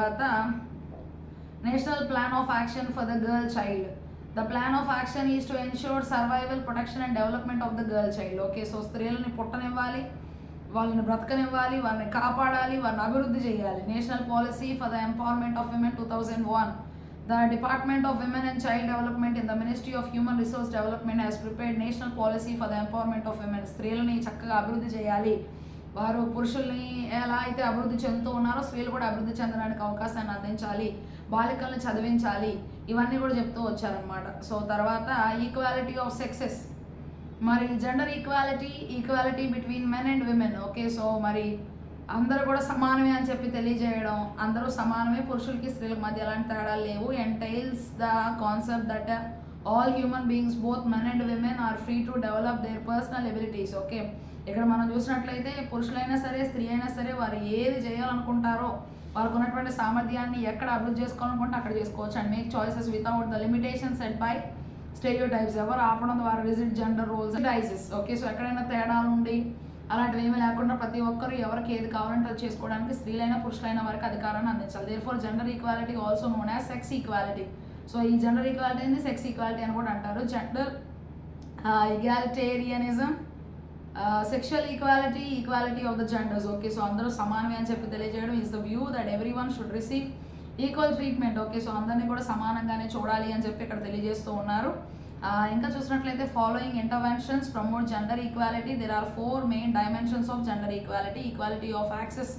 తర్వాత national plan of action for the girl child. The plan of action is to ensure survival, protection and development of the girl child. Okay, so స్త్రీలని పుట్టనివ్వాలి, వాళ్ళని బ్రతకనివ్వాలి, వాళ్ళని కాపాడాలి, వాళ్ళని అభివృద్ధి చేయాలి. National policy for the empowerment of women 2001. The Department of Women and Child Development in the Ministry of Human Resource Development has prepared national policy for the empowerment of women. స్త్రీలని చక్కగా అభివృద్ధి చేయాలి, వారు పురుషుల్ని ఎలా అయితే అభివృద్ధి చెందుతూ ఉన్నారో స్త్రీలు కూడా అభివృద్ధి చెందడానికి అవకాశాన్ని అందించాలి, బాలికల్ని చదివించాలి, ఇవన్నీ కూడా చెప్తూ వచ్చారనమాట. సో తర్వాత ఈక్వాలిటీ ఆఫ్ సెక్సెస్, మరి gender equality between men and women. Okay, so మరి అందరూ కూడా సమానమే అని చెప్పి తెలియజేయడం, అందరూ సమానమే, పురుషులకి స్త్రీలకు మధ్య ఎలాంటి తేడాలు లేవు. Entails the concept that all human beings both men and women are free to develop their personal abilities. Okay, ఇక్కడ మనం చూసినట్లయితే పురుషులైనా సరే స్త్రీ అయినా సరే వారు ఏది చేయాలనుకుంటారో వాళ్ళకు ఉన్నటువంటి సామర్థ్యాన్ని ఎక్కడ అభివృద్ధి చేసుకోవాలనుకుంటే అక్కడ చేసుకోవచ్చు. And make choices without the limitation set by stereotypes. ఎవరు ఆపడం ద్వారా rigid gender roles dices. Okay, so ఎక్కడైనా తేడాలు ఉండి అలాంటివి ఏమీ లేకుండా ప్రతి ఒక్కరు ఎవరికి ఏది కావాలంటే అది చేసుకోవడానికి స్త్రీలైనా పురుషులైన వారికి అధికారాన్ని అందించాలి. Therefore gender equality also known as sex equality. So ఈ జెండర్ ఈక్వాలిటీని సెక్స్ ఈక్వాలిటీ అని కూడా అంటారు. Gender egalitarianism, sexual equality of the genders. Okay, so అందరూ సమానమే అని చెప్పి తెలియజేయడం is the view that everyone should receive equal treatment. Okay, so అందరినీ కూడా సమానంగానే చూడాలి అని చెప్పి ఇక్కడ తెలియజేస్తూ ఉన్నారు. ఇంకా చూసినట్లయితే following interventions promote gender equality. There are 4 main dimensions of gender equality. Equality of access,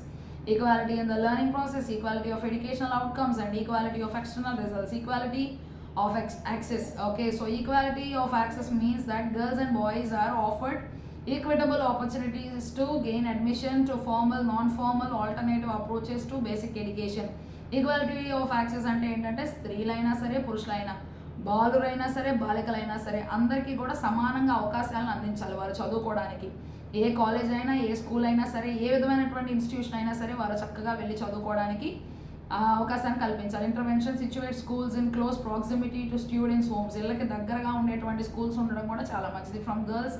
equality in the learning process, equality of educational outcomes, and equality of external results. Equality of access. Okay, so equality of access means that girls and boys are offered equitable opportunities to gain admission to formal, non-formal, alternative approaches to basic education. Equality of access అంటే ఏంటంటే స్త్రీలైనా సరే పురుషులైనా బాలురైనా సరే బాలికలైనా సరే అందరికీ కూడా సమానంగా అవకాశాలను అందించాలి వారు చదువుకోవడానికి. ఏ కాలేజ్ అయినా ఏ స్కూల్ అయినా సరే ఏ విధమైనటువంటి ఇన్స్టిట్యూషన్ అయినా సరే వారు చక్కగా వెళ్ళి చదువుకోవడానికి అవకాశాన్ని కల్పించాలి. Intervention situate schools in close proximity to students homes. ఇళ్ళకి దగ్గరగా ఉండేటువంటి స్కూల్స్ ఉండడం కూడా చాలా మంచిది. From girls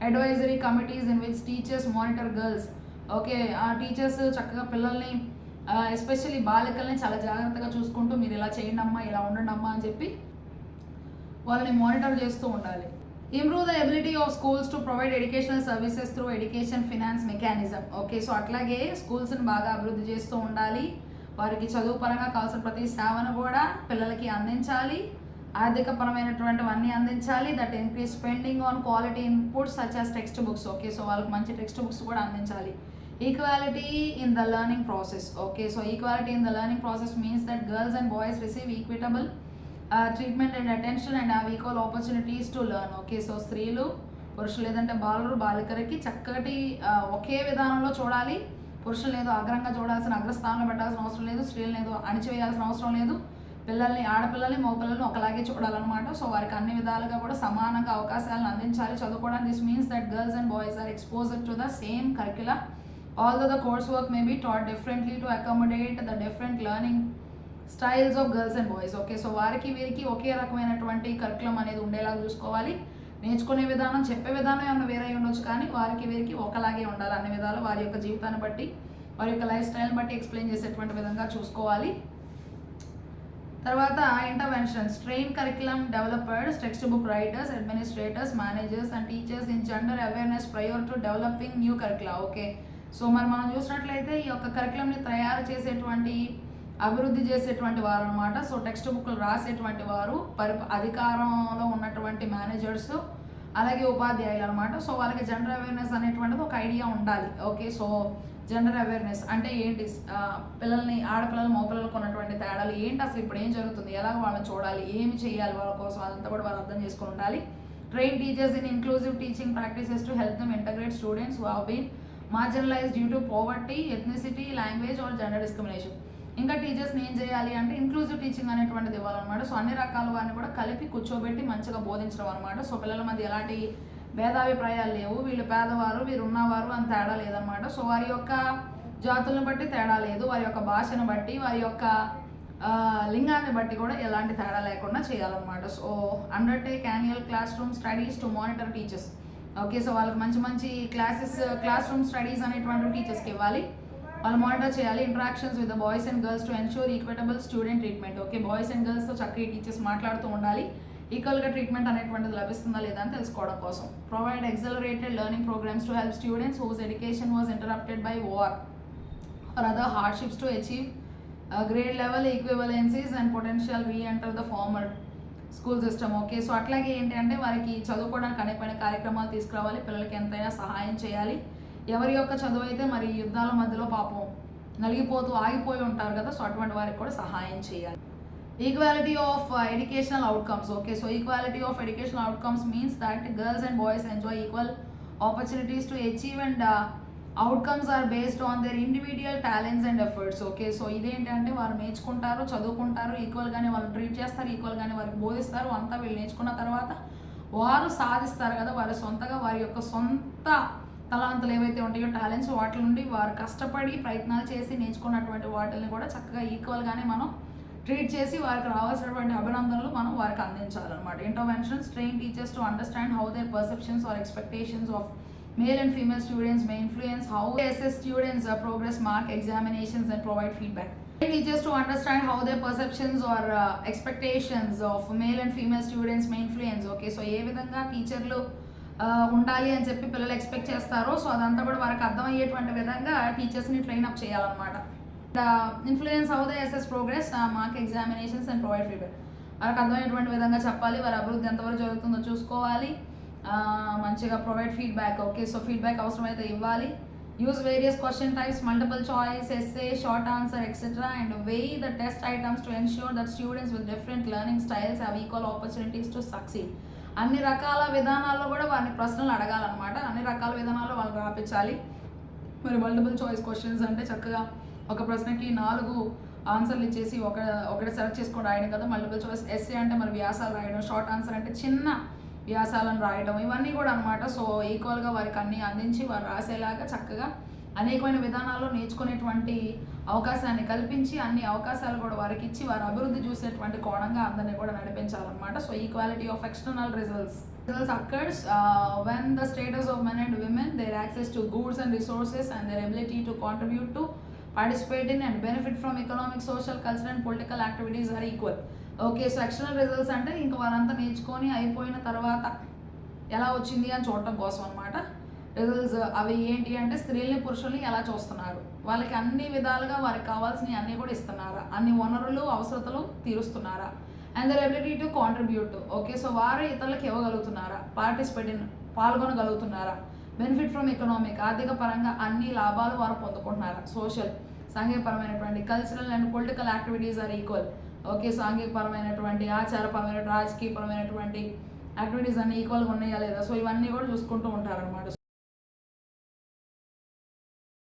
advisory committees in which teachers monitor girls. Okay, ఆ టీచర్స్ చక్కగా పిల్లల్ని ఎస్పెషల్లీ బాలికల్ని చాలా జాగ్రత్తగా చూసుకుంటూ మీరు ఇలా చేయండి అమ్మా, ఇలా ఉండండి అమ్మా అని చెప్పి వాళ్ళని మానిటర్ చేస్తూ ఉండాలి. Improve the ability of schools to provide educational services through education finance mechanism. Okay, so అట్లాగే స్కూల్స్ని బాగా అభివృద్ధి చేస్తూ ఉండాలి, వారికి చదువు పరంగా కావాల్సిన ప్రతి సేవను కూడా పిల్లలకి అందించాలి, ఆర్థిక పరమైనటువంటివన్నీ అందించాలి. That increase spending on quality inputs such as text books. Okay, so వాళ్ళకి మంచి టెక్స్ట్ బుక్స్ కూడా అందించాలి. Equality in the learning process. Okay, so equality in the learning process means that girls and boys receive equitable treatment and attention and have equal opportunities to learn. Okay, so స్త్రీలు పురుషులు లేదంటే బాలురు బాలికలకి చక్కటి ఒకే విధానంలో చూడాలి. పురుషులు లేదు అగ్రంగా చూడాల్సిన అగ్రస్థానంలో పెట్టాల్సిన అవసరం లేదు, స్త్రీలు లేదు అణిచివేయాల్సిన అవసరం లేదు, పిల్లల్ని ఆడపిల్లల్ని మగపిల్లల్ని ఒకలాగే చూడాలన్నమాట. సో వారికి అన్ని విధాలుగా కూడా సమానంగా అవకాశాలను అందించాలి చదువుకోవడానికి. This means that girls and boys are exposed to the same curricula. Although the coursework may be taught differently to accommodate the different learning styles of girls and boys. Okay, so వారికి వీరికి ఒకే రకమైనటువంటి curriculum అనేది ఉండేలాగా చూసుకోవాలి. నేర్చుకునే విధానం చెప్పే విధానం ఏమైనా వేరే ఉండొచ్చు కానీ వారికి వీరికి ఒకలాగే ఉండాలి. అన్ని విధాలు వారి యొక్క జీవితాన్ని బట్టి వారి యొక్క లైఫ్ స్టైల్ని బట్టి ఎక్స్ప్లెయిన్ చేసేటువంటి విధంగా చూసుకోవాలి. తర్వాత interventions train curriculum developers, textbook writers, administrators, managers and teachers in gender awareness prior to developing new curricula. Okay, so మరి మనం చూసినట్లయితే ఈ యొక్క కరికులంని తయారు చేసేటువంటి అభివృద్ధి చేసేటువంటి వారు అనమాట. సో టెక్స్ట్ బుక్లు రాసేటువంటి వారు అధికారంలో ఉన్నటువంటి మేనేజర్స్ అలాగే ఉపాధ్యాయులు అనమాట. సో వాళ్ళకి జెండర్ అవేర్నెస్ అనేటువంటిది ఒక ఐడియా ఉండాలి. ఓకే, సో జెండర్ అవేర్నెస్ అంటే ఏంటి, పిల్లల్ని ఆడపిల్లలు మగపిల్లలకు ఉన్నటువంటి తేడాలు ఏంటి, అసలు ఇప్పుడు ఏం జరుగుతుంది, ఎలాగ వాళ్ళని చూడాలి, ఏమి చేయాలి వాళ్ళ కోసం, అదంతా కూడా వాళ్ళు అర్థం చేసుకుని ఉండాలి. Train teachers in inclusive teaching practices to help them integrate students who have been marginalised due to poverty, ethnicity, language or gender discrimination. ఇంకా టీచర్స్ని ఏం చేయాలి అంటే ఇంక్లూజివ్ టీచింగ్ అనేటువంటిది ఇవ్వాలన్నమాట. సో అన్ని రకాల వారిని కూడా కలిపి కూర్చోబెట్టి మంచిగా బోధించడం అనమాట. సో పిల్లల మధ్య ఎలాంటి భేదాభిప్రాయాలు లేవు, వీళ్ళు పేదవారు వీరు ఉన్నవారు అని తేడా లేదనమాట. సో వారి యొక్క జాతులను బట్టి తేడా లేదు, వారి యొక్క భాషను బట్టి వారి యొక్క లింగాన్ని బట్టి కూడా ఎలాంటి తేడా లేకుండా చేయాలన్నమాట. So undertake annual class room studies to monitor teachers. Okay, so వాళ్ళకి మంచి మంచి క్లాస్ రూమ్ స్టడీస్ అనేటువంటి టీచర్స్కి ఇవ్వాలి. వాళ్ళు మానిటర్ చేయాలి. Interactions with the boys and girls to ensure equitable student treatment. Okay, boys and గర్ల్స్తో చక్కగా టీచర్స్ మాట్లాడుతూ ఉండాలి. ఈక్వల్గా ట్రీట్మెంట్ అనేటువంటిది లభిస్తుందా లేదా అని తెలుసుకోవడం కోసం. Provide accelerated learning programmes to help students whose education was interrupted by war or other hardships to achieve grade level equivalencies and potential re-enter the former school system. Okay, so అట్లాగే ఏంటి అంటే వారికి చదువుకోవడానికి అనేకమైన కార్యక్రమాలు తీసుకురావాలి. పిల్లలకి ఎంతైనా సహాయం చేయాలి. ఎవరి యొక్క చదువు అయితే మరి యుద్ధాల మధ్యలో పాపం నలిగిపోతూ ఆగిపోయి ఉంటారు కదా, సో అటువంటి వారికి కూడా సహాయం చేయాలి. Equality of educational outcomes. Okay, so equality of educational outcomes means that girls and boys enjoy equal opportunities to achieve and outcomes are based on their individual talents and efforts. Okay, so ఇదేంటంటే వారు నేర్చుకుంటారు, చదువుకుంటారు, ఈక్వల్గానే వాళ్ళు treat చేస్తారు, ఈక్వల్గానే వారికి బోధిస్తారు. అంతా వీళ్ళు నేర్చుకున్న తర్వాత వారు సాధిస్తారు కదా, వారి సొంతగా వారి యొక్క సొంత తలాంతులు ఏవైతే ఉంటాయో టాలెంట్స్, వాటి నుండి వారు కష్టపడి ప్రయత్నాలు చేసి నేర్చుకున్నటువంటి వాటిని కూడా చక్కగా ఈక్వల్గానే మనం ట్రీట్ చేసి వారికి రావాల్సినటువంటి అభినందనలు మనం వారికి అందించాలన్నమాట. Interventions train teachers to understand how their perceptions or expectations of male and female students may influence how they assess students' progress, mark examinations and provide feedback. Train teachers to understand how their perceptions or expectations of male and female students may influence. Okay, so ఏ విధంగా టీచర్లు ఉండాలి అని చెప్పి పిల్లలు expect చేస్తారో, so అదంతా కూడా వారికి అర్థమయ్యేటువంటి విధంగా టీచర్స్ని ట్రైన్ అప్ చేయాలన్నమాట. Influence how they assess progress, mark examinations and provide feedback. వారికి అర్థమయ్యేటువంటి విధంగా చెప్పాలి, వారి అభివృద్ధి ఎంతవరకు జరుగుతుందో చూసుకోవాలి, మంచిగా provide feedback. Okay, so feedback అవసరమైతే ఇవ్వాలి. Use various question types, multiple choice, essay, short answer etcetera and weigh the test items to ensure that students with different learning styles have equal opportunities to succeed. అన్ని రకాల విధానాల్లో కూడా వారిని ప్రశ్నలు అడగాలన్నమాట. అన్ని రకాల విధానాల్లో వాళ్ళు రాపించాలి. మరి మల్టిపుల్ చాయిస్ క్వశ్చన్స్ అంటే చక్కగా ఒక ప్రశ్నకి 4 ఆన్సర్లు ఇచ్చేసి ఒకటి సెలెక్ట్ చేసుకొని రాయడం కదా మల్టిపుల్ చాయిస్. ఎస్సే అంటే మరి వ్యాసాలు రాయడం, షార్ట్ ఆన్సర్ అంటే చిన్న వ్యాసాలను రాయడం, ఇవన్నీ కూడా అనమాట. సో ఈక్వల్గా వారికి అన్నీ అందించి వారు రాసేలాగా చక్కగా అనేకమైన విధానాల్లో నేర్చుకునేటువంటి అవకాశాన్ని కల్పించి అన్ని అవకాశాలు కూడా వారికి ఇచ్చి వారు అభివృద్ధి చూసేటువంటి కోణంగా అందరినీ కూడా నడిపించాలన్నమాట. So equality of external results occurs when the status of men and women, their access to goods and resources and their ability to contribute to, participate in and benefit from economic, social, cultural and political activities are equal. Okay, so external results అంటే ఇంకా వారంతా నేర్చుకొని అయిపోయిన తర్వాత ఎలా వచ్చింది అని చూడటం కోసం అనమాట. రిజల్ట్స్ అవి ఏంటి అంటే స్త్రీల్ని పురుషుల్ని ఎలా చూస్తున్నారు, వాళ్ళకి అన్ని విధాలుగా వారికి కావాల్సినవి అన్నీ కూడా ఇస్తున్నారా, అన్ని వనరులు అవసరతలు తీరుస్తున్నారా, and their ability to contribute. Okay, so వారు ఇతరులకు ఇవ్వగలుగుతున్నారా, పాల్గొనగలుగుతున్నారా, బెనిఫిట్ ఫ్రమ్ ఎకనామిక్, ఆర్థిక పరంగా అన్ని లాభాలు వారు పొందుకుంటున్నారా, సోషల్ సాంఘికపరమైనటువంటి, cultural and political activities are equal. Okay, సాంఘికపరమైనటువంటి, ఆచారపరమైన, రాజకీయపరమైనటువంటి యాక్టివిటీస్ అన్నీ ఈక్వల్గా ఉన్నాయా లేదా, సో ఇవన్నీ కూడా చూసుకుంటూ ఉంటారనమాట.